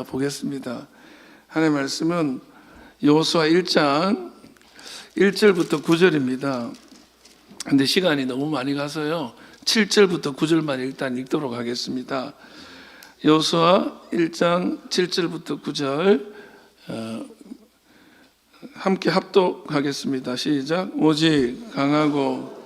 보겠습니다. 하나님의 말씀은 여호수아 1장 1절부터 9절입니다. 근데 시간이 너무 많이 가서요 7절부터 9절만 일단 읽도록 하겠습니다. 여호수아 1장 7절부터 9절 함께 합독하겠습니다. 시작. 오직 강하고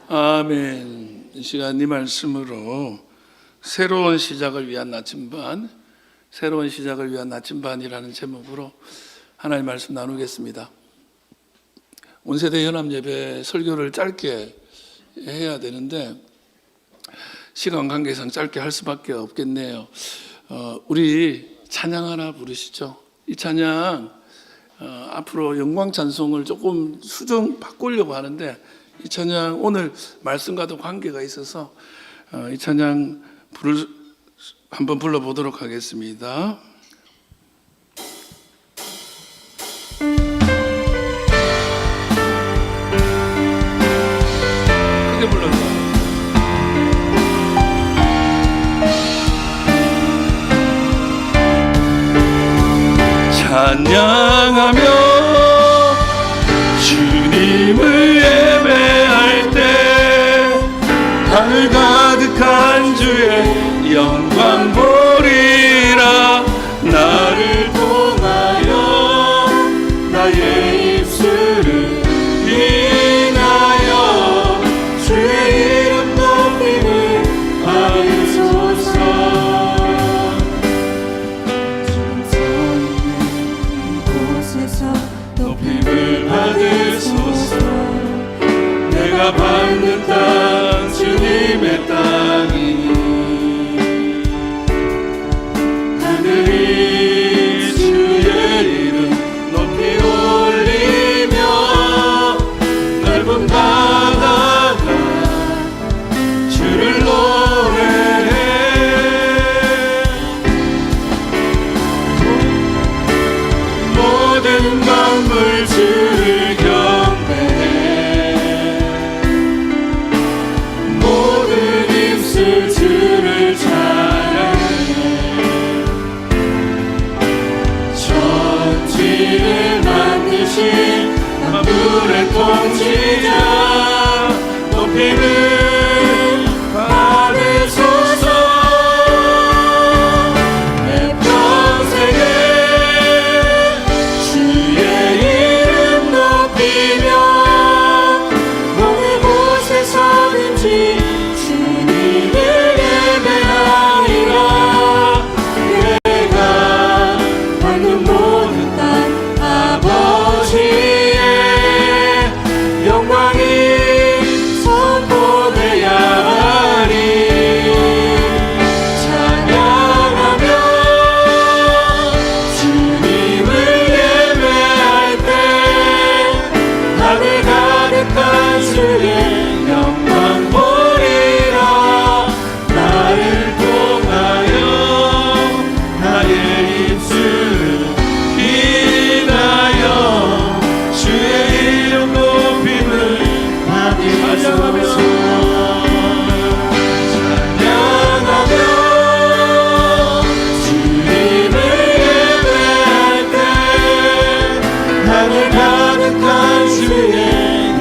아멘. 이 시간 이 말씀으로 새로운 시작을 위한 나침반, 새로운 시작을 위한 나침반이라는 제목으로 하나님의 말씀 나누겠습니다. 온세대 연합예배 설교를 짧게 해야 되는데 시간 관계상 짧게 할 수밖에 없겠네요. 우리 찬양 하나 부르시죠. 이 찬양 앞으로 영광 찬송을 조금 수정 바꾸려고 하는데 이 찬양 오늘 말씀과도 관계가 있어서 이 찬양 한번 불러보도록 하겠습니다. 크게 불러서 찬양하며 주님을 예배할 때 하늘 가득한 주의 영광 보리라. 나를 통하여 나의 입술을 인하여 주의 이름 높임을 받으소서. 높임을 받으소서. 내가 받는 땅 주님의 땅이니 하늘이 주의 이름 높이 올리며 넓은 바다가 주를 노래해. 모든 만물 주를 경배해. 모든 입술 주를 찬양해. 천지를 만드신 만물의 통치자 높임을 받으소서. 내 평생에 주의 이름 높이며 어느 곳에서든지 주님을 예배하리라. 내가 받는 모든 땅 아버지의 영광이 선포되야 하리. 찬양하며 주님을 예배할 때 하늘 가득한 주의 영광 보리라. 나를 통하여 나의 입술을 인하여 주의 이름 높임을 받으소서. 찬양하며 주님을 예배할 때 하늘 가득한 주의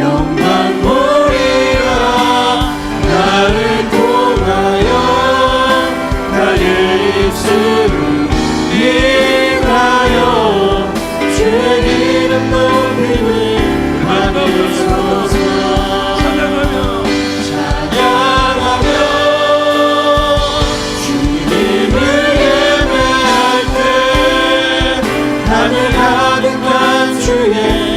영광 보리라. 나를 통하여 나의 입술을 인하여 주의 이름 높임을 받으소서. 찬양하며 주님을 예배할 때 하늘 가득한 주의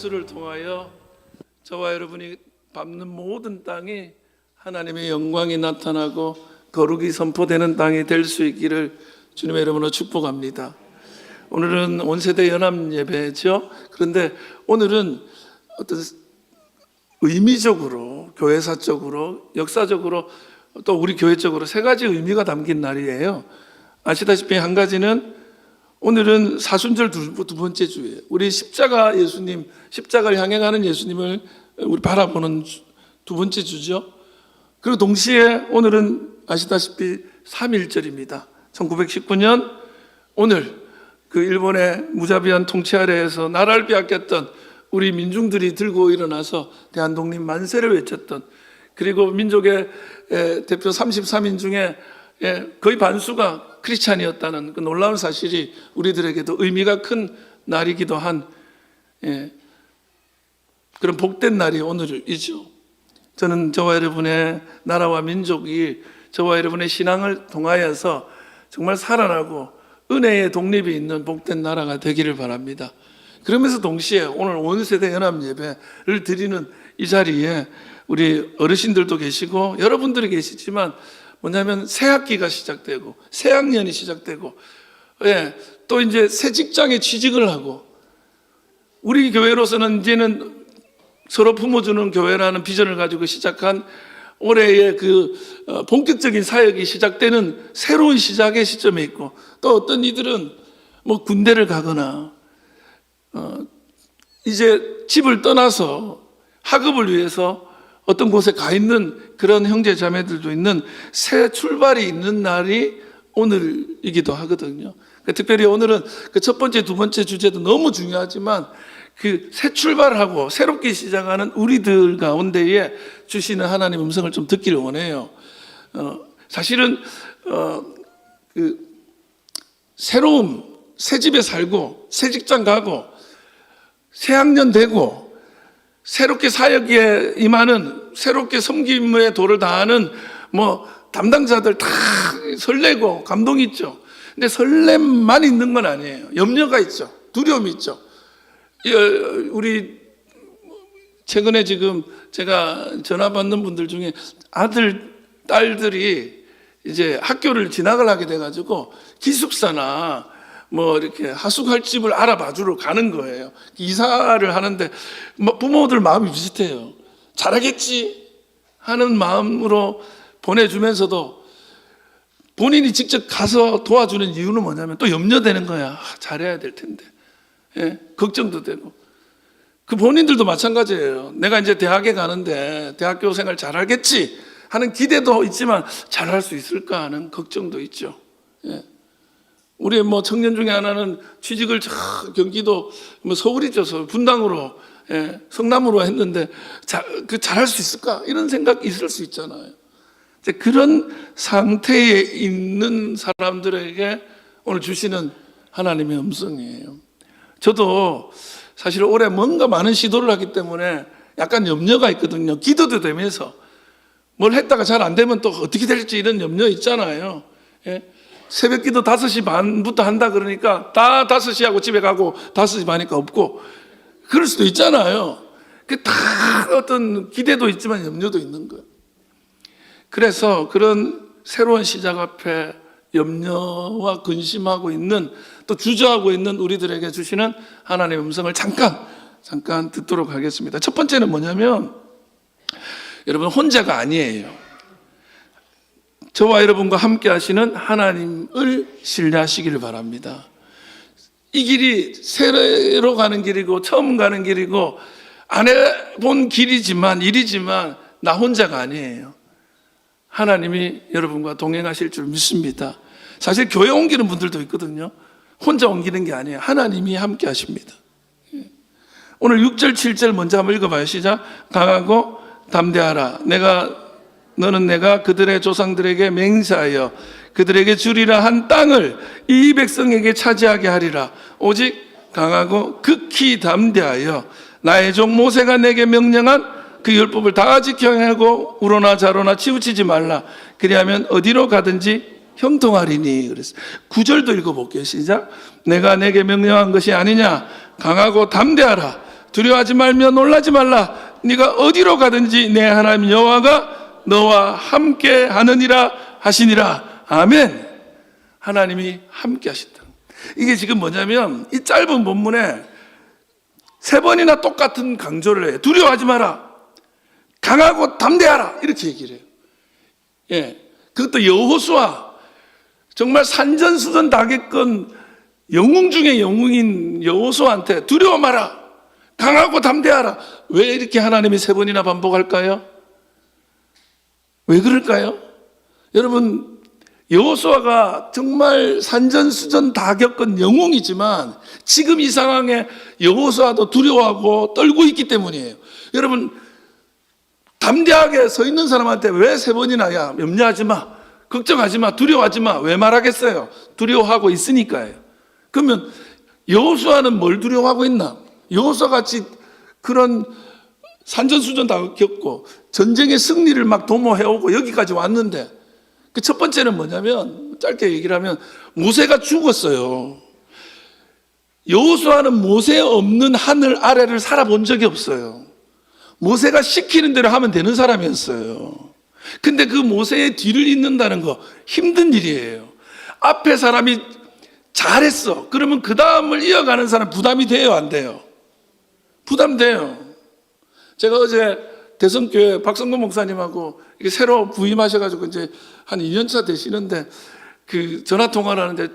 예수를 통하여 저와 여러분이 밟는 모든 땅이 하나님의 영광이 나타나고 거룩이 선포되는 땅이 될 수 있기를 주님의 이름으로 축복합니다. 오늘은 온세대 연합 예배죠. 그런데 오늘은 어떤 의미적으로, 교회사적으로, 역사적으로, 또 우리 교회적으로 세 가지 의미가 담긴 날이에요. 아시다시피 한 가지는 오늘은 사순절 두 번째 주예요. 우리 십자가 예수님, 십자가를 향해 가는 예수님을 우리 바라보는 두 번째 주죠. 그리고 동시에 오늘은 아시다시피 3.1절입니다. 1919년 오늘 그 일본의 무자비한 통치 아래에서 나라를 빼앗겼던 우리 민중들이 들고 일어나서 대한독립 만세를 외쳤던, 그리고 민족의 대표 33인 중에 거의 반수가 크리스찬이었다는 그 놀라운 사실이 우리들에게도 의미가 큰 날이기도 한 그런 복된 날이 오늘이죠. 저는 저와 여러분의 나라와 민족이 저와 여러분의 신앙을 통하여서 정말 살아나고 은혜의 독립이 있는 복된 나라가 되기를 바랍니다. 그러면서 동시에 오늘 온세대 연합 예배를 드리는 이 자리에 우리 어르신들도 계시고 여러분들이 계시지만 뭐냐면 새 학기가 시작되고 새 학년이 시작되고 또 이제 새 직장에 취직을 하고, 우리 교회로서는 이제는 서로 품어주는 교회라는 비전을 가지고 시작한 올해의 그 본격적인 사역이 시작되는 새로운 시작의 시점에 있고, 또 어떤 이들은 뭐 군대를 가거나 이제 집을 떠나서 학업을 위해서 어떤 곳에 가 있는 그런 형제 자매들도 있는 새 출발이 있는 날이 오늘이기도 하거든요. 특별히 오늘은 그 첫 번째, 두 번째 주제도 너무 중요하지만 그 새 출발하고 새롭게 시작하는 우리들 가운데에 주시는 하나님의 음성을 좀 듣기를 원해요. 사실은 그 새로움, 새 집에 살고 새 직장 가고 새 학년 되고 새롭게 사역에 임하는, 새롭게 섬김의 도를 다하는 뭐 담당자들 다 설레고 감동이 있죠. 근데 설렘만 있는 건 아니에요. 염려가 있죠. 두려움이 있죠. 우리 최근에 지금 제가 전화 받는 분들 중에 아들, 딸들이 이제 학교를 진학을 하게 돼가지고 기숙사나 뭐 이렇게 하숙할 집을 알아봐 주러 가는 거예요. 이사를 하는데 부모들 마음이 비슷해요. 잘하겠지 하는 마음으로 보내주면서도 본인이 직접 가서 도와주는 이유는 뭐냐면 또 염려되는 거야. 잘해야 될 텐데. 걱정도 되고. 그 본인들도 마찬가지예요. 내가 이제 대학에 가는데 대학교 생활 잘하겠지 하는 기대도 있지만 잘할 수 있을까 하는 걱정도 있죠. 우리 뭐 청년 중에 하나는 취직을 경기도 뭐 서울이죠, 분당으로, 성남으로 했는데 잘할 수 있을까 이런 생각이 있을 수 있잖아요. 그런 상태에 있는 사람들에게 오늘 주시는 하나님의 음성이에요. 저도 사실 올해 뭔가 많은 시도를 하기 때문에 약간 염려가 있거든요. 기도도 되면서 뭘 했다가 잘 안 되면 또 어떻게 될지 이런 염려 있잖아요. 새벽 기도 5시 반부터 한다 그러니까 다 5시 하고 집에 가고 5시 반이니까 없고 그럴 수도 있잖아요. 그 다 어떤 기대도 있지만 염려도 있는 거예요. 그래서 그런 새로운 시작 앞에 염려와 근심하고 있는, 또 주저하고 있는 우리들에게 주시는 하나님의 음성을 잠깐 듣도록 하겠습니다. 첫 번째는 뭐냐면 여러분 혼자가 아니에요. 저와 여러분과 함께 하시는 하나님을 신뢰하시기를 바랍니다. 이 길이 새로 가는 길이고 처음 가는 길이고 안 해본 일이지만 나 혼자가 아니에요. 하나님이 여러분과 동행하실 줄 믿습니다. 사실 교회 옮기는 분들도 있거든요. 혼자 옮기는 게 아니에요. 하나님이 함께 하십니다. 오늘 6절 7절 먼저 한번 읽어봐요. 시작. 강하고 담대하라. 너는 내가 그들의 조상들에게 맹세하여 그들에게 주리라 한 땅을 이 백성에게 차지하게 하리라. 오직 강하고 극히 담대하여 나의 종 모세가 내게 명령한 그 율법을 다 지켜 행하고 우로나 좌로나 치우치지 말라. 그리하면 어디로 가든지 형통하리니. 그랬어요. 9절도 읽어볼게요. 시작. 내가 내게 명령한 것이 아니냐. 강하고 담대하라. 두려워하지 말며 놀라지 말라. 네가 어디로 가든지 내 하나님 여호와가 너와 함께 하느니라 하시니라. 아멘. 하나님이 함께 하신다. 이게 지금 뭐냐면 이 짧은 본문에 3번이나 똑같은 강조를 해요. 두려워하지 마라. 강하고 담대하라. 이렇게 얘기를 해요. 예. 그것도 여호수아, 정말 산전수전 다 겪은 영웅 중에 영웅인 여호수아한테 두려워 마라. 강하고 담대하라. 왜 이렇게 하나님이 3번이나 반복할까요? 왜 그럴까요? 여러분, 여호수아가 정말 산전수전 다 겪은 영웅이지만 지금 이 상황에 여호수아도 두려워하고 떨고 있기 때문이에요. 여러분, 담대하게 서 있는 사람한테 왜 3번이나 야 염려하지 마, 걱정하지 마, 두려워하지 마 왜 말하겠어요? 두려워하고 있으니까요. 그러면 여호수아는 뭘 두려워하고 있나? 여호수아 같이 그런 산전수전 다 겪고 전쟁의 승리를 막 도모해오고 여기까지 왔는데 그 첫 번째는 뭐냐면 짧게 얘기를 하면 모세가 죽었어요. 여호수아는 모세 없는 하늘 아래를 살아본 적이 없어요. 모세가 시키는 대로 하면 되는 사람이었어요. 근데 그 모세의 뒤를 잇는다는 거 힘든 일이에요. 앞에 사람이 잘했어. 그러면 그 다음을 이어가는 사람 부담이 돼요, 안 돼요? 부담돼요. 제가 어제 대성교회 박성근 목사님하고 이게 새로 부임하셔가지고 이제 한 2년차 되시는데 그 전화 통화를 하는데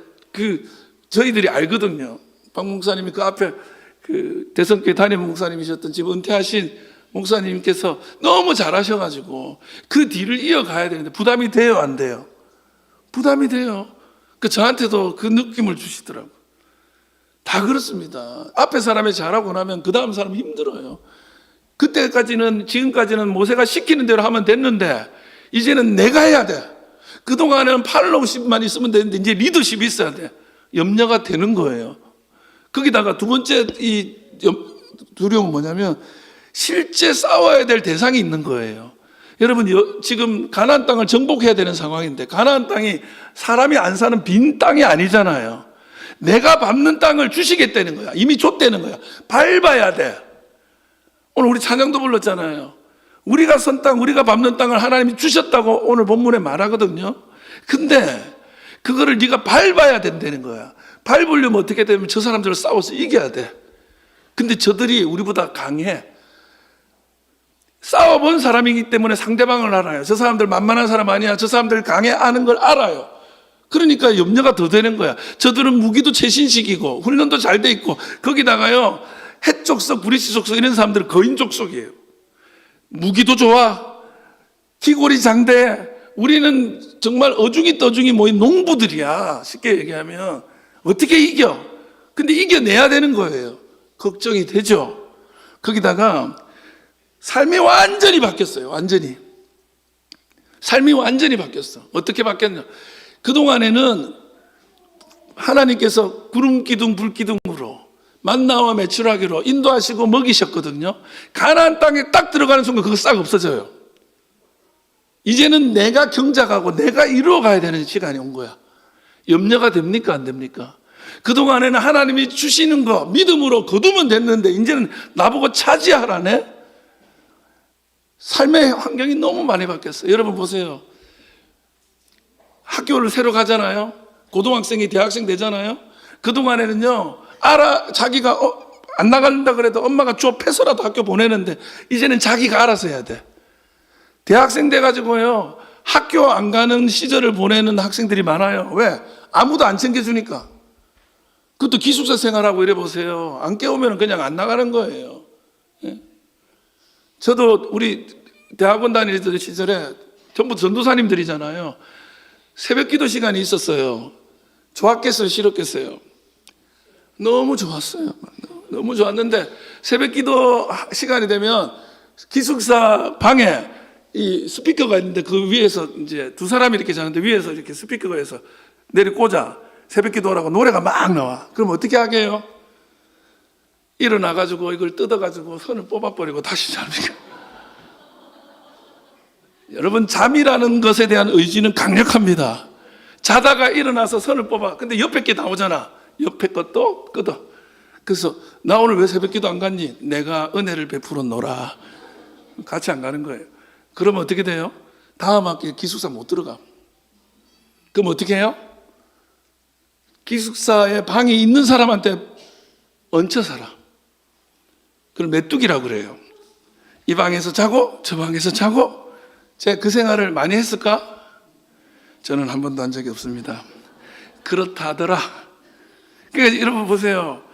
저희들이 알거든요. 박 목사님이 그 앞에 그 대성교회 담임 목사님이셨던 지금 은퇴하신 목사님께서 너무 잘하셔가지고 그 뒤를 이어가야 되는데 부담이 돼요, 안 돼요? 부담이 돼요. 그 저한테도 그 느낌을 주시더라고요. 다 그렇습니다. 앞에 사람이 잘하고 나면 그 다음 사람 힘들어요. 지금까지는 모세가 시키는 대로 하면 됐는데 이제는 내가 해야 돼. 그동안은 팔로우십만 있으면 되는데 이제 리더십이 있어야 돼. 염려가 되는 거예요. 거기다가 두 번째 이 두려움은 뭐냐면 실제 싸워야 될 대상이 있는 거예요. 여러분, 지금 가나안 땅을 정복해야 되는 상황인데 가나안 땅이 사람이 안 사는 빈 땅이 아니잖아요. 내가 밟는 땅을 주시겠다는 거야. 이미 줬다는 거야. 밟아야 돼. 오늘 우리 찬양도 불렀잖아요. 우리가 선 땅, 우리가 밟는 땅을 하나님이 주셨다고 오늘 본문에 말하거든요. 근데 그거를 네가 밟아야 된다는 거야. 밟으려면 어떻게 되면 저 사람들을 싸워서 이겨야 돼. 근데 저들이 우리보다 강해. 싸워본 사람이기 때문에 상대방을 알아요. 저 사람들 만만한 사람 아니야. 저 사람들 강해 아는 걸 알아요. 그러니까 염려가 더 되는 거야. 저들은 무기도 최신식이고 훈련도 잘 돼 있고 거기다가요 헷족속, 브리시 족속 이런 사람들은 거인 족속이에요. 무기도 좋아. 기골이 장대. 우리는 정말 어중이 떠중이 모인 농부들이야. 쉽게 얘기하면 어떻게 이겨? 근데 이겨내야 되는 거예요. 걱정이 되죠. 거기다가 삶이 완전히 바뀌었어요. 완전히. 삶이 완전히 바뀌었어. 어떻게 바뀌었냐? 그동안에는 하나님께서 구름 기둥 불 기둥으로 만나와 메추라기로 인도하시고 먹이셨거든요. 가나안 땅에 딱 들어가는 순간 그거 싹 없어져요. 이제는 내가 경작하고 내가 이루어 가야 되는 시간이 온 거야. 염려가 됩니까, 안 됩니까? 그동안에는 하나님이 주시는 거 믿음으로 거두면 됐는데 이제는 나보고 차지하라네. 삶의 환경이 너무 많이 바뀌었어요. 여러분 보세요. 학교를 새로 가잖아요. 고등학생이 대학생 되잖아요. 그동안에는요, 자기가 안 나간다 그래도 엄마가 좁혀서라도 학교 보내는데 이제는 자기가 알아서 해야 돼. 대학생 돼가지고요, 학교 안 가는 시절을 보내는 학생들이 많아요. 왜? 아무도 안 챙겨주니까. 그것도 기숙사 생활하고 이래 보세요. 안 깨우면 그냥 안 나가는 거예요. 예? 저도 우리 대학원 다니던 시절에 전부 전도사님들이잖아요. 새벽 기도 시간이 있었어요. 좋았겠어요, 싫었겠어요? 너무 좋았어요. 너무 좋았는데 새벽 기도 시간이 되면 기숙사 방에 이 스피커가 있는데 그 위에서 이제 두 사람이 이렇게 자는데 위에서 이렇게 스피커가 해서 내리 꽂아 새벽 기도하라고 노래가 막 나와. 그럼 어떻게 하게요? 일어나가지고 이걸 뜯어가지고 선을 뽑아버리고 다시 잡니까? 여러분, 잠이라는 것에 대한 의지는 강력합니다. 자다가 일어나서 선을 뽑아. 근데 옆에 게 나오잖아. 옆에 것도 끄어. 그래서 나 오늘 왜 새벽기도 안 갔니? 내가 은혜를 베풀어 놓으라. 같이 안 가는 거예요. 그러면 어떻게 돼요? 다음 학기에 기숙사 못 들어가. 그럼 어떻게 해요? 기숙사에 방이 있는 사람한테 얹혀 살아. 그걸 메뚜기라고 그래요. 이 방에서 자고 저 방에서 자고. 제가 그 생활을 많이 했을까? 저는 한 번도 한 적이 없습니다. 그렇다 하더라. 그러니까 여러분 보세요.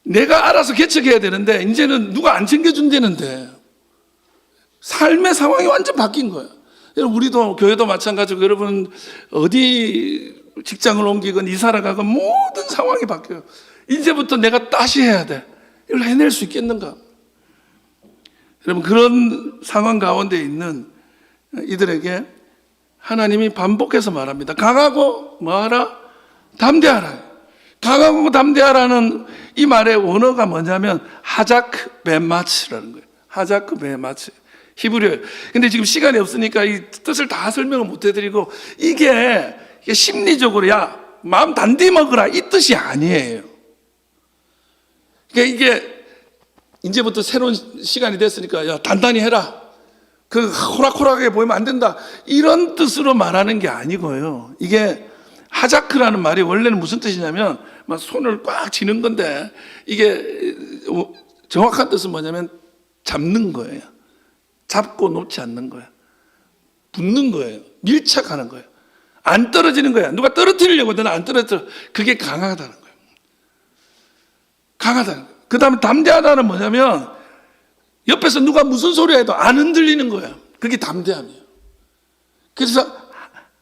내가 알아서 개척해야 되는데 이제는 누가 안 챙겨준다는데 삶의 상황이 완전 바뀐 거예요. 여러분 우리도 교회도 마찬가지고 여러분 어디 직장을 옮기건 이사를 가건 모든 상황이 바뀌어요. 이제부터 내가 다시 해야 돼. 이걸 해낼 수 있겠는가? 여러분 그런 상황 가운데 있는 이들에게 하나님이 반복해서 말합니다. 강하고 뭐하라? 담대하라. 강하고 담대하라는 이 말의 원어가 뭐냐면 하자크 베마츠라는 거예요. 하자크 베마츠. 히브리어예요. 근데 지금 시간이 없으니까 이 뜻을 다 설명을 못 해드리고 이게 심리적으로 야 마음 단디 먹으라 이 뜻이 아니에요. 그러니까 이게 이제부터 새로운 시간이 됐으니까 야 단단히 해라. 그 호락호락하게 보이면 안 된다. 이런 뜻으로 말하는 게 아니고요. 이게 하자크라는 말이 원래는 무슨 뜻이냐면 막 손을 꽉 쥐는 건데 이게 정확한 뜻은 뭐냐면 잡는 거예요. 잡고 놓지 않는 거예요. 붙는 거예요. 밀착하는 거예요. 안 떨어지는 거야. 누가 떨어뜨리려고 하면 안 떨어져. 그게 강하다는 거예요. 강하다는 거예요. 그 다음에 담대하다는 뭐냐면 옆에서 누가 무슨 소리 해도 안 흔들리는 거예요. 그게 담대함이에요. 그래서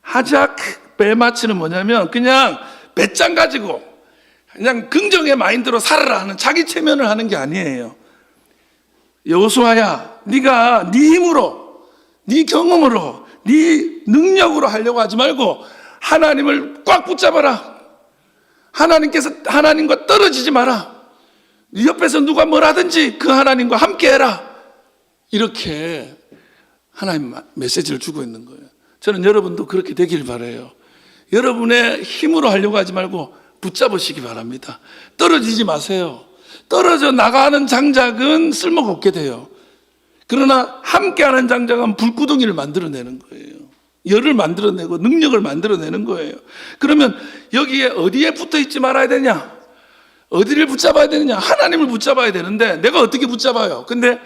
하자크 베마츠는 뭐냐면 그냥 배짱 가지고 그냥 긍정의 마인드로 살아라 하는 자기 체면을 하는 게 아니에요. 여호수아야, 네가 네 힘으로, 네 경험으로, 네 능력으로 하려고 하지 말고 하나님을 꽉 붙잡아라. 하나님과 떨어지지 마라. 네 옆에서 누가 뭘 하든지 그 하나님과 함께 해라. 이렇게 하나님 메시지를 주고 있는 거예요. 저는 여러분도 그렇게 되길 바라요. 여러분의 힘으로 하려고 하지 말고 붙잡으시기 바랍니다. 떨어지지 마세요. 떨어져 나가는 장작은 쓸모가 없게 돼요. 그러나 함께하는 장작은 불구덩이를 만들어내는 거예요. 열을 만들어내고 능력을 만들어내는 거예요. 그러면 여기에 어디에 붙어 있지 말아야 되냐? 어디를 붙잡아야 되느냐? 하나님을 붙잡아야 되는데 내가 어떻게 붙잡아요? 근데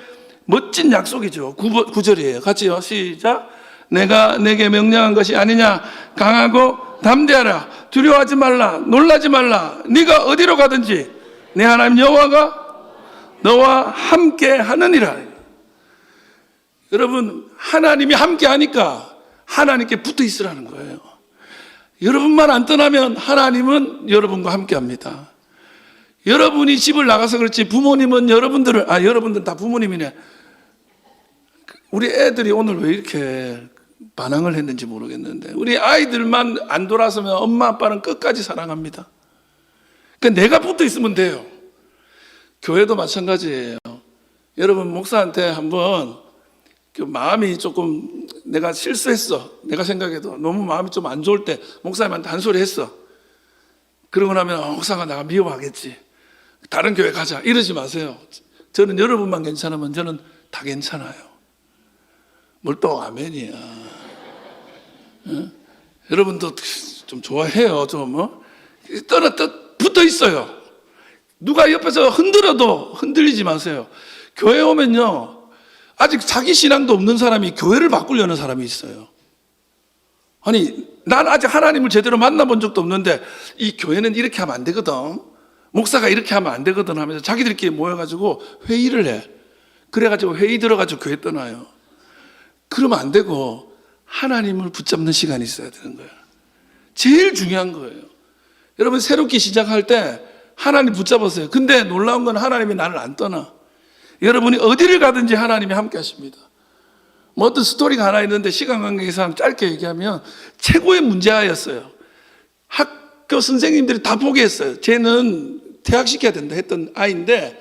멋진 약속이죠. 9절이에요. 같이요. 시작. 내가 내게 명령한 것이 아니냐? 강하고 담대하라. 두려워하지 말라. 놀라지 말라. 네가 어디로 가든지 내 하나님 여호와가 너와 함께 하느니라. 여러분 하나님이 함께 하니까 하나님께 붙어 있으라는 거예요. 여러분만 안 떠나면 하나님은 여러분과 함께 합니다. 여러분이 집을 나가서 그렇지 부모님은 여러분들 다 부모님이네. 우리 애들이 오늘 왜 이렇게 반항을 했는지 모르겠는데 우리 아이들만 안 돌아서면 엄마 아빠는 끝까지 사랑합니다. 그러니까 내가 붙어 있으면 돼요. 교회도 마찬가지예요. 여러분 목사한테 한번 그 마음이 조금 내가 실수했어. 내가 생각해도 너무 마음이 좀 안 좋을 때 목사님한테 한 소리 했어. 그러고 나면 목사가 나가 미워하겠지. 다른 교회 가자. 이러지 마세요. 저는 여러분만 괜찮으면 저는 다 괜찮아요. 뭘 또 아멘이야. 여러분도 좀 좋아해요. 좀 붙어 있어요. 누가 옆에서 흔들어도 흔들리지 마세요. 교회 오면요 아직 자기 신앙도 없는 사람이 교회를 바꾸려는 사람이 있어요. 아니 난 아직 하나님을 제대로 만나본 적도 없는데 이 교회는 이렇게 하면 안 되거든, 목사가 이렇게 하면 안 되거든 하면서 자기들끼리 모여가지고 회의를 해. 그래가지고 회의 들어가지고 교회 떠나요. 그러면 안 되고 하나님을 붙잡는 시간이 있어야 되는 거예요. 제일 중요한 거예요. 여러분 새롭게 시작할 때 하나님 붙잡았어요. 근데 놀라운 건 하나님이 나를 안 떠나. 여러분이 어디를 가든지 하나님이 함께 하십니다. 뭐 어떤 스토리가 하나 있는데 시간 관계상 짧게 얘기하면 최고의 문제아였어요. 학교 선생님들이 다 포기했어요. 쟤는 퇴학시켜야 된다 했던 아이인데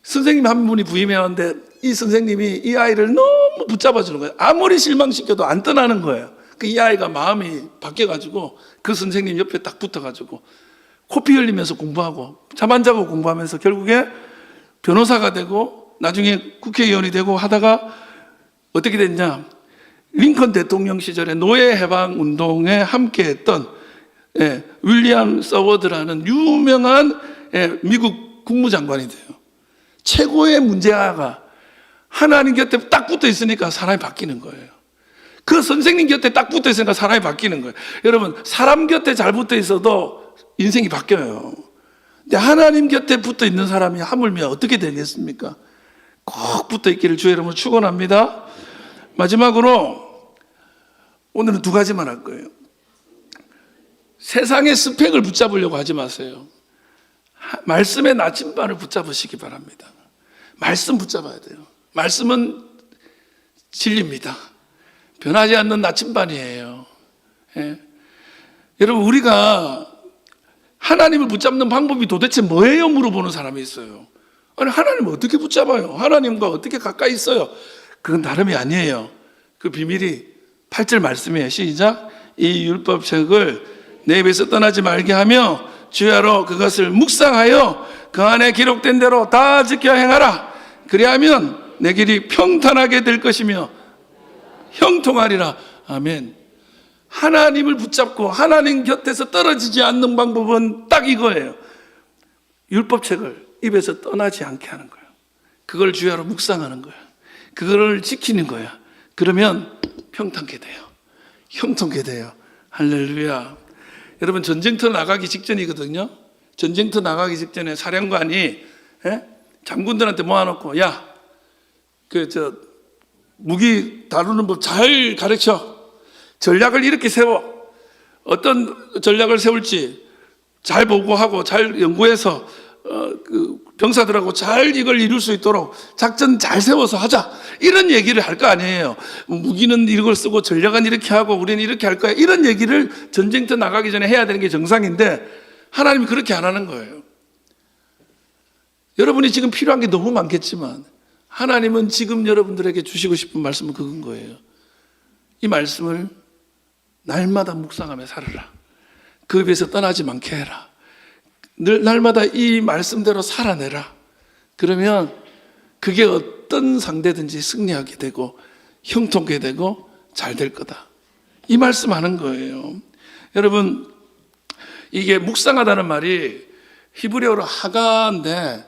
선생님 한 분이 부임해왔는데 이 선생님이 이 아이를 너무 붙잡아주는 거예요. 아무리 실망시켜도 안 떠나는 거예요. 이 아이가 마음이 바뀌어가지고 그 선생님 옆에 딱 붙어가지고 코피 흘리면서 공부하고 잠 안 자고 공부하면서 결국에 변호사가 되고 나중에 국회의원이 되고 하다가 어떻게 됐냐? 링컨 대통령 시절에 노예 해방 운동에 함께했던 윌리엄 서워드라는 유명한 미국 국무장관이 돼요. 최고의 문제아가 하나님 곁에 딱 붙어 있으니까 사람이 바뀌는 거예요. 그 선생님 곁에 딱 붙어 있으니까 사람이 바뀌는 거예요. 여러분, 사람 곁에 잘 붙어 있어도 인생이 바뀌어요. 근데 하나님 곁에 붙어 있는 사람이 하물며 어떻게 되겠습니까? 꼭 붙어 있기를 주의 이름으로 축원합니다. 마지막으로 오늘은 두 가지만 할 거예요. 세상의 스펙을 붙잡으려고 하지 마세요. 말씀의 나침반을 붙잡으시기 바랍니다. 말씀 붙잡아야 돼요. 말씀은 진리입니다. 변하지 않는 나침반이에요. 여러분, 우리가 하나님을 붙잡는 방법이 도대체 뭐예요? 물어보는 사람이 있어요. 아니, 하나님을 어떻게 붙잡아요? 하나님과 어떻게 가까이 있어요? 그건 다름이 아니에요. 그 비밀이 8절 말씀이에요. 시작. 이 율법책을 내 입에서 떠나지 말게 하며 주야로 그것을 묵상하여 그 안에 기록된 대로 다 지켜 행하라. 그리하면 내 길이 평탄하게 될 것이며 형통하리라. 아멘. 하나님을 붙잡고 하나님 곁에서 떨어지지 않는 방법은 딱 이거예요. 율법책을 입에서 떠나지 않게 하는 거예요. 그걸 주야로 묵상하는 거예요. 그거를 지키는 거야. 그러면 평탄하게 돼요. 형통하게 돼요. 할렐루야. 여러분, 전쟁터 나가기 직전이거든요. 전쟁터 나가기 직전에 사령관이 장군들한테 모아놓고, 야, 무기 다루는 법 잘 가르쳐. 전략을 이렇게 세워. 어떤 전략을 세울지 잘 보고하고 잘 연구해서 병사들하고 잘 이걸 이룰 수 있도록 작전 잘 세워서 하자. 이런 얘기를 할 거 아니에요. 무기는 이걸 쓰고 전략은 이렇게 하고 우리는 이렇게 할 거야. 이런 얘기를 전쟁터 나가기 전에 해야 되는 게 정상인데 하나님이 그렇게 안 하는 거예요. 여러분이 지금 필요한 게 너무 많겠지만 하나님은 지금 여러분들에게 주시고 싶은 말씀은 그건 거예요. 이 말씀을 날마다 묵상하며 살아라. 그 입에서 떠나지 않게 해라. 늘 날마다 이 말씀대로 살아내라. 그러면 그게 어떤 상대든지 승리하게 되고 형통하게 되고 잘 될 거다. 이 말씀하는 거예요. 여러분, 이게 묵상하다는 말이 히브리어로 하가인데,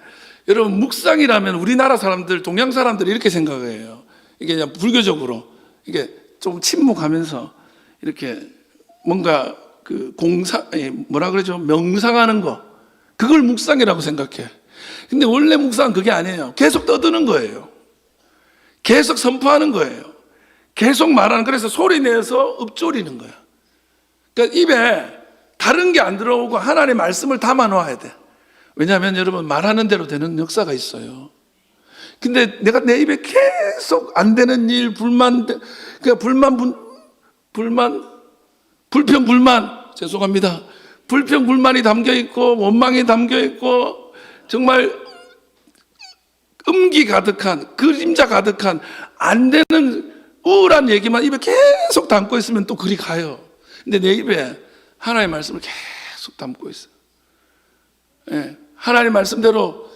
여러분, 묵상이라면 우리나라 사람들, 동양 사람들이 이렇게 생각해요. 이게 그냥 불교적으로 이게 좀 침묵하면서 이렇게 뭔가 뭐라 그러죠? 명상하는 거. 그걸 묵상이라고 생각해. 근데 원래 묵상은 그게 아니에요. 계속 떠드는 거예요. 계속 선포하는 거예요. 계속 말하는, 그래서 소리 내서 읊조리는 거야. 그러니까 입에 다른 게 안 들어오고 하나님의 말씀을 담아 놓아야 돼. 왜냐하면 여러분, 말하는 대로 되는 역사가 있어요. 근데 내가 내 입에 계속 안 되는 일, 불만, 죄송합니다. 불평, 불만이 담겨 있고, 원망이 담겨 있고, 정말 음기 가득한, 그림자 가득한, 안 되는 우울한 얘기만 입에 계속 담고 있으면 또 그리 가요. 근데 내 입에 하나님의 말씀을 계속 담고 있어요. 하나님의 말씀대로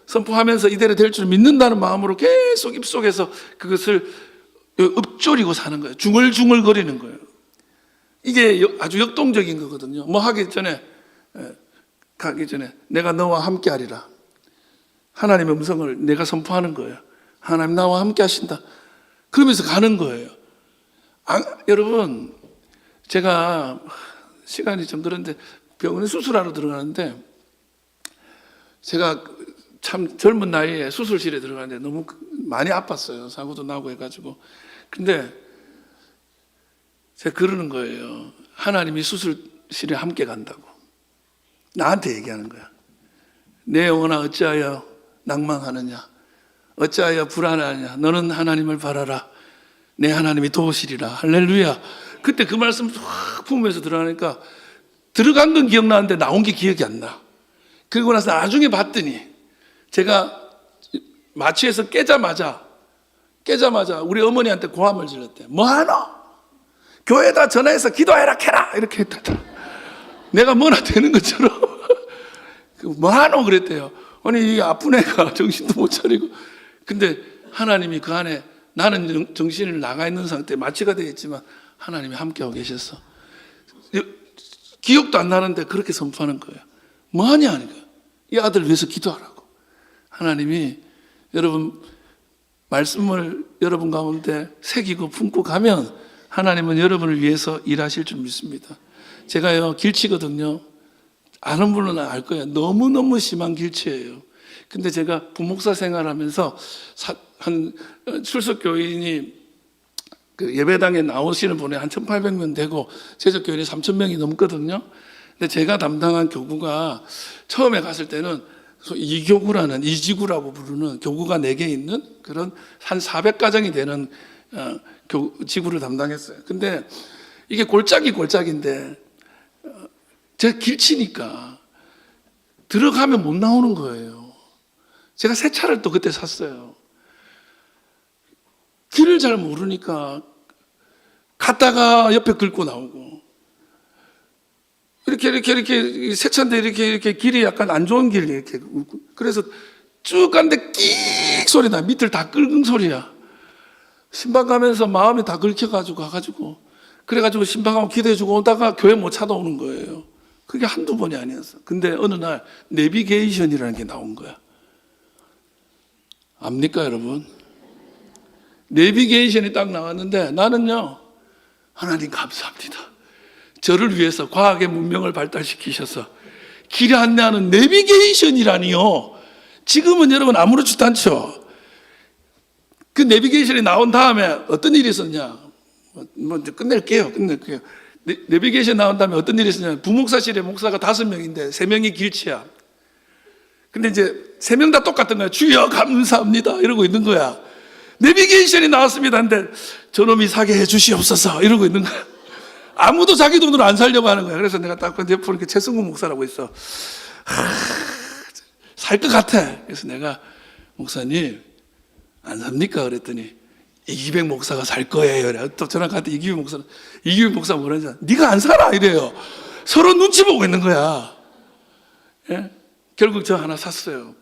선포하면서 이대로 될 줄 믿는다는 마음으로 계속 입속에서 그것을 읊조리고 사는 거예요. 중얼중얼거리는 거예요. 이게 아주 역동적인 거거든요. 뭐 가기 전에 내가 너와 함께 하리라. 하나님의 음성을 내가 선포하는 거예요. 하나님 나와 함께 하신다. 그러면서 가는 거예요. 여러분, 제가 시간이 좀 그런데 병원에 수술하러 들어가는데, 제가 참 젊은 나이에 수술실에 들어가는데 너무 많이 아팠어요. 사고도 나고 해가지고. 근데 제가 그러는 거예요. 하나님이 수술실에 함께 간다고. 나한테 얘기하는 거야. 내 영혼아 어찌하여 낭망하느냐, 어찌하여 불안하냐. 너는 하나님을 바라라. 내 하나님이 도우시리라. 할렐루야. 그때 그 말씀 확 품으면서 들어가니까 들어간 건 기억나는데 나온 게 기억이 안 나. 그리고 나서 나중에 봤더니 제가 마취해서 깨자마자 우리 어머니한테 고함을 질렀대. 뭐하노? 교회에다 전화해서 기도해라 캐라 이렇게 했다. 내가 뭐나 되는 것처럼 뭐하노 그랬대요. 아니 이 아픈 애가 정신도 못 차리고. 근데 하나님이 그 안에, 나는 정신을 나가 있는 상태에 마취가 되어 있지만 하나님이 함께하고 계셨어. 기억도 안 나는데 그렇게 선포하는 거예요. 뭐하냐 하니까 이 아들 위해서 기도하라고. 하나님이 여러분 말씀을 여러분 가운데 새기고 품고 가면 하나님은 여러분을 위해서 일하실 줄 믿습니다. 제가요 길치거든요. 아는 분은 알 거예요. 너무너무 심한 길치예요. 근데 제가 부목사 생활하면서 한 출석교인이 그 예배당에 나오시는 분이 한 1,800명 되고 제적교인이 3,000명이 넘거든요. 근데 제가 담당한 교구가 처음에 갔을 때는 이교구라는, 이지구라고 부르는 교구가 4개 있는 그런 한 400가정이 되는 지구를 담당했어요. 근데 이게 골짜기인데 제가 길치니까 들어가면 못 나오는 거예요. 제가 새 차를 또 그때 샀어요. 길을 잘 모르니까 갔다가 옆에 긁고 나오고, 이렇게 새 차인데 이렇게 길이 약간 안 좋은 길 이렇게, 그래서 쭉 갔는데 끽 소리 나. 밑을 다 긁은 소리야. 신방 가면서 마음이 다 긁혀가지고 가가지고, 그래가지고 신방하고 기도해주고 오다가 교회 못 찾아오는 거예요. 그게 한두 번이 아니었어. 근데 어느 날 내비게이션이라는 게 나온 거야. 압니까 여러분? 내비게이션이 딱 나왔는데 나는요, 하나님 감사합니다. 저를 위해서 과학의 문명을 발달시키셔서 길 안내하는 내비게이션이라니요. 지금은 여러분 아무렇지도 않죠. 그 내비게이션이 나온 다음에 어떤 일이 있었냐. 뭐 이제 끝낼게요. 내비게이션 나온 다음에 어떤 일이 있었냐. 부목사실에 목사가 5명인데 3명이 길치야. 근데 이제 3명 다 똑같은 거야. 주여 감사합니다 이러고 있는 거야. 내비게이션이 나왔습니다. 근데 저놈이 사게 해 주시옵소서 이러고 있는 거야. 아무도 자기 돈으로 안 살려고 하는 거야. 그래서 내가 딱 옆으로 이렇게 최승국 목사라고 있어. 살 것 같아. 그래서 내가 목사님 안 삽니까? 그랬더니 이기백 목사가 살 거예요. 그래. 또 전화 갔더니 이기백 목사 뭐라냐? 네가 안 살아 이래요. 서로 눈치 보고 있는 거야. 예? 결국 저 하나 샀어요.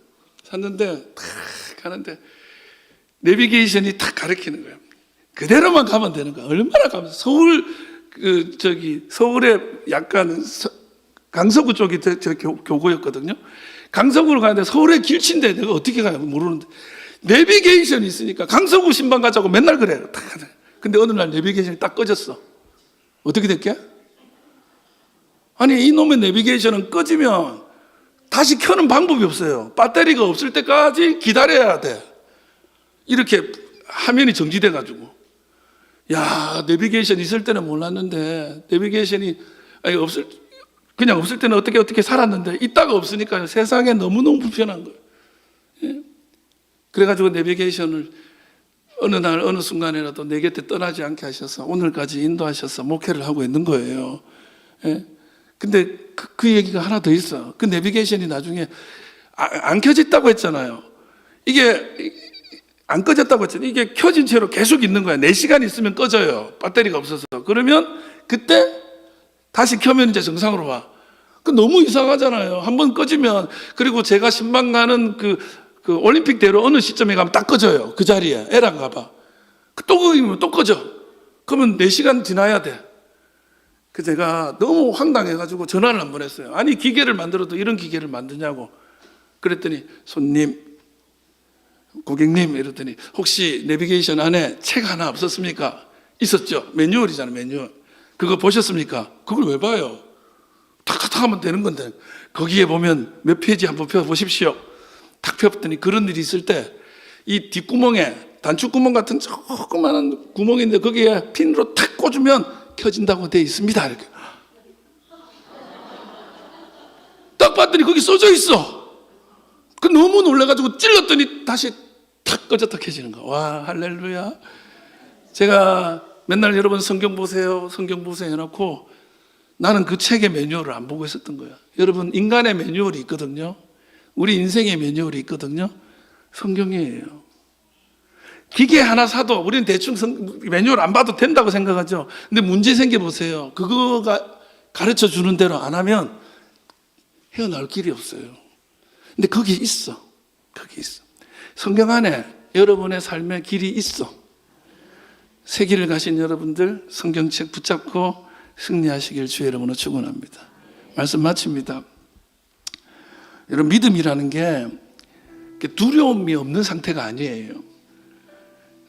샀는데 탁 가는데 내비게이션이 탁 가리키는 거예요. 그대로만 가면 되는 거야. 얼마나 가면 서울에 약간 강서구 쪽이 저 교구였거든요. 강서구를 가는데 서울에 길친데 내가 어떻게 가요? 모르는데 내비게이션이 있으니까 강서구 신방 가자고 맨날 그래요. 근데 어느 날 내비게이션이 딱 꺼졌어. 어떻게 됐게? 아니 이놈의 내비게이션은 꺼지면 다시 켜는 방법이 없어요. 배터리가 없을 때까지 기다려야 돼. 이렇게 화면이 정지돼 가지고, 야, 내비게이션 있을 때는 몰랐는데 내비게이션이 그냥 없을 때는 어떻게 살았는데 있다가 없으니까 세상에 너무너무 불편한 거예요. 예? 그래가지고 내비게이션을 어느 날 어느 순간에라도 내 곁에 떠나지 않게 하셔서 오늘까지 인도하셔서 목회를 하고 있는 거예요. 예? 근데 그 얘기가 하나 더 있어. 그 내비게이션이 나중에 안 켜졌다고 했잖아요. 이게 안 꺼졌다고 했잖아요. 이게 켜진 채로 계속 있는 거야. 4시간 있으면 꺼져요. 배터리가 없어서. 그러면 그때 다시 켜면 이제 정상으로 와. 그 너무 이상하잖아요. 한번 꺼지면. 그리고 제가 신방 가는 그 올림픽대로 어느 시점에 가면 딱 꺼져요. 그 자리에 에라가 봐. 또 꺼지면 또 꺼져. 그러면 4시간 지나야 돼. 그 제가 너무 황당해가지고 전화를 한 번 했어요. 아니 기계를 만들어도 이런 기계를 만드냐고. 그랬더니 고객님 이랬더니 혹시 내비게이션 안에 책 하나 없었습니까? 있었죠. 매뉴얼이잖아요. 매뉴얼. 그거 보셨습니까? 그걸 왜 봐요? 탁탁탁 하면 되는 건데. 거기에 보면 몇 페이지 한번 펴보십시오. 탁 펴봤더니 그런 일이 있을 때 이 뒷구멍에 단추구멍 같은 조그마한 구멍인데 거기에 핀으로 탁 꽂으면 켜진다고 되어 있습니다. 이렇게. 딱 봤더니 거기 써져 있어. 그 너무 놀라가지고 찔렀더니 다시 탁 꺼졌다 켜지는 거. 와, 할렐루야. 제가 맨날 여러분 성경 보세요 해놓고 나는 그 책의 매뉴얼을 안 보고 있었던 거야. 여러분 인간의 매뉴얼이 있거든요. 우리 인생의 매뉴얼이 있거든요. 성경이에요. 기계 하나 사도 우리는 대충 매뉴얼 안 봐도 된다고 생각하죠. 근데 문제 생겨보세요. 그거가 가르쳐 주는 대로 안 하면 헤어나올 길이 없어요. 근데 거기 있어. 거기 있어. 성경 안에 여러분의 삶의 길이 있어. 새 길을 가신 여러분들 성경책 붙잡고 승리하시길 주의 이름으로 축원합니다. 말씀 마칩니다. 여러분, 믿음이라는 게 두려움이 없는 상태가 아니에요.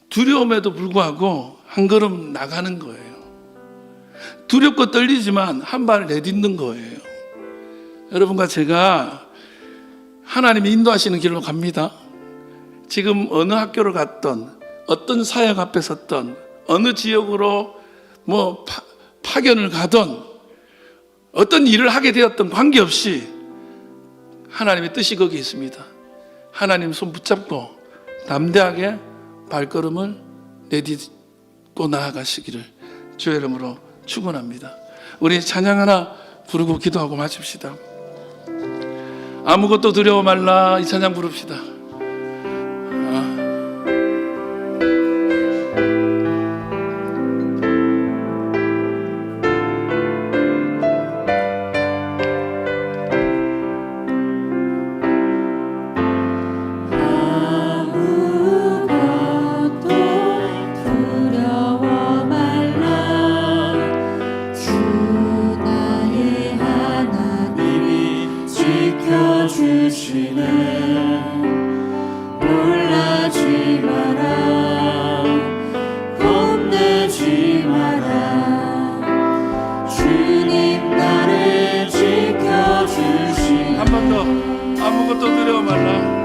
두려움에도 불구하고 한 걸음 나가는 거예요. 두렵고 떨리지만 한 발 내딛는 거예요. 여러분과 제가 하나님이 인도하시는 길로 갑니다. 지금 어느 학교를 갔던, 어떤 사역 앞에 섰던, 어느 지역으로 파견을 가던, 어떤 일을 하게 되었던 관계없이 하나님의 뜻이 거기 있습니다. 하나님 손 붙잡고 담대하게 발걸음을 내딛고 나아가시기를 주의 이름으로 축원합니다. 우리 찬양 하나 부르고 기도하고 마칩시다. 아무것도 두려워 말라, 이 찬양 부릅시다. 아무것도 두려워 말라.